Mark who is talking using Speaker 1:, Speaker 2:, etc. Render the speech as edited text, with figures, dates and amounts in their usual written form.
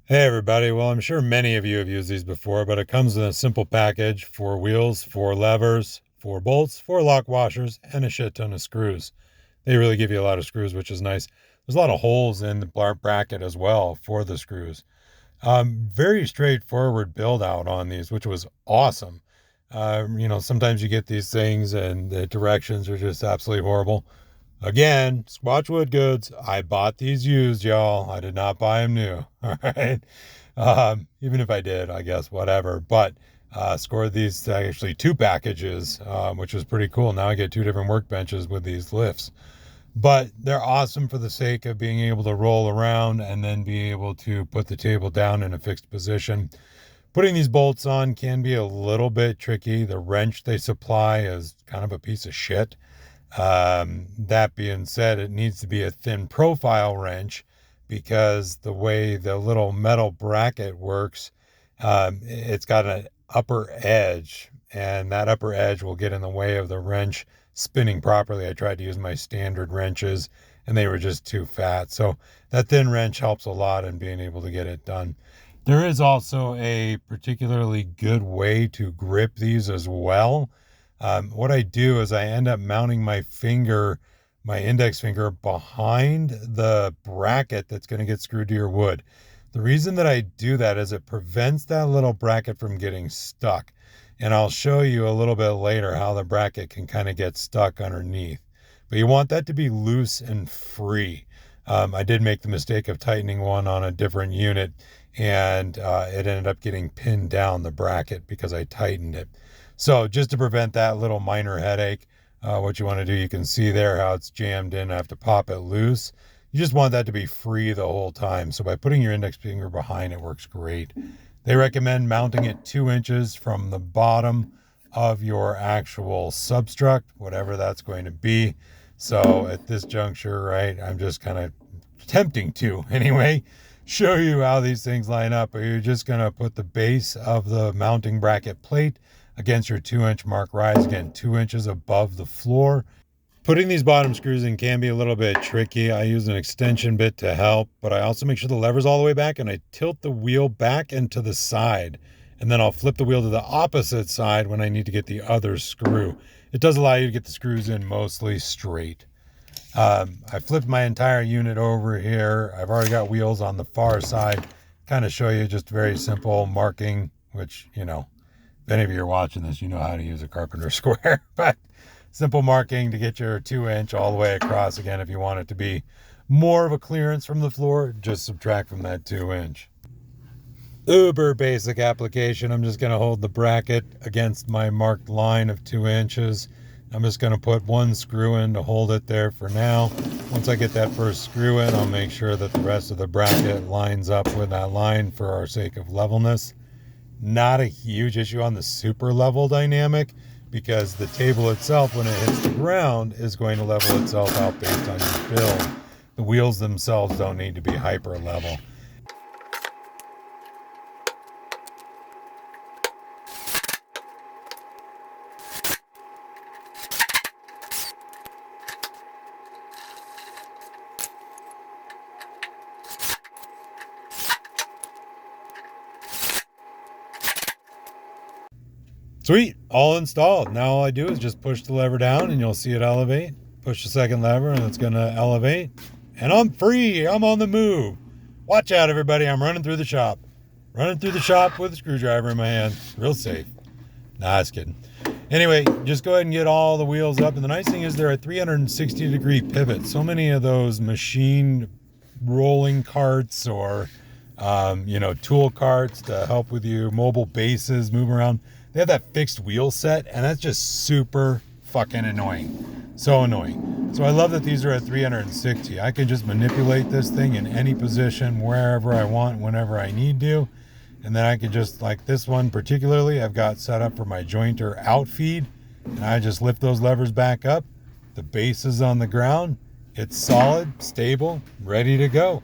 Speaker 1: Hey everybody, well I'm sure many of you have used these before, but it comes in a simple package: 4 wheels, 4 levers, 4 bolts, 4 lock washers, and a shit ton of screws. They really give you a lot of screws, which is nice. There's a lot of holes in the bracket as well for the screws. Very straightforward build out on these, which was awesome. Sometimes you get these things and the directions are just absolutely horrible. Again, Squatch Wood Goods. I bought these used, y'all. I did not buy them new. All right. Even if I did, I guess, whatever. But scored these actually 2 packages, which was pretty cool. Now I get 2 different workbenches with these lifts. But they're awesome for the sake of being able to roll around and then be able to put the table down in a fixed position. Putting these bolts on can be a little bit tricky. The wrench they supply is kind of a piece of shit. That being said, it needs to be a thin profile wrench because the way the little metal bracket works, it's got an upper edge, and that upper edge will get in the way of the wrench spinning properly. I tried to use my standard wrenches and they were just too fat. So that thin wrench helps a lot in being able to get it done. There is also a particularly good way to grip these as well. What I do is I end up mounting my finger, my index finger, behind the bracket that's going to get screwed to your wood. The reason that I do that is it prevents that little bracket from getting stuck. And I'll show you a little bit later how the bracket can kind of get stuck underneath. But you want that to be loose and free. I did make the mistake of tightening one on a different unit, and it ended up getting pinned down the bracket because I tightened it. So just to prevent that little minor headache, what you want to do, you can see there how it's jammed in. I have to pop it loose. You just want that to be free the whole time. So by putting your index finger behind it works great. They recommend mounting it 2 inches from the bottom of your actual substruct, whatever that's going to be. So at this juncture, right, I'm just kind of attempting to anyway show you how these things line up. But you're just going to put the base of the mounting bracket plate against your 2-inch mark rise, again 2 inches above the floor. Putting these bottom screws in can be a little bit tricky. I use an extension bit to help, but I also make sure the lever's all the way back and I tilt the wheel back and to the side, and then I'll flip the wheel to the opposite side when I need to get the other screw. It does allow you to get the screws in mostly straight. I flipped my entire unit over here. I've already got wheels on the far side. Kind of show you just very simple marking, which, if any of you are watching this, you know how to use a carpenter square. But simple marking to get your 2-inch all the way across. Again, if you want it to be more of a clearance from the floor, just subtract from that 2-inch. Uber basic application. I'm just going to hold the bracket against my marked line of 2 inches. I'm just going to put 1 screw in to hold it there for now. Once I get that first screw in, I'll make sure that the rest of the bracket lines up with that line for our sake of levelness. Not a huge issue on the super level dynamic, because the table itself, when it hits the ground, is going to level itself out based on your build. The wheels themselves don't need to be hyper level. Sweet, all installed. Now all I do is just push the lever down and you'll see it elevate. Push the second lever and it's gonna elevate. And I'm free, I'm on the move. Watch out everybody, I'm running through the shop. Running through the shop with a screwdriver in my hand. Real safe. Nah, just kidding. Anyway, just go ahead and get all the wheels up. And the nice thing is they're at 360-degree pivots. So many of those machine rolling carts or tool carts to help with you, mobile bases, move around. They have that fixed wheel set, and that's just super fucking annoying. So annoying. So I love that these are at 360. I can just manipulate this thing in any position, wherever I want, whenever I need to. And then I can just, like this one particularly, I've got set up for my jointer outfeed. And I just lift those levers back up. The base is on the ground. It's solid, stable, ready to go.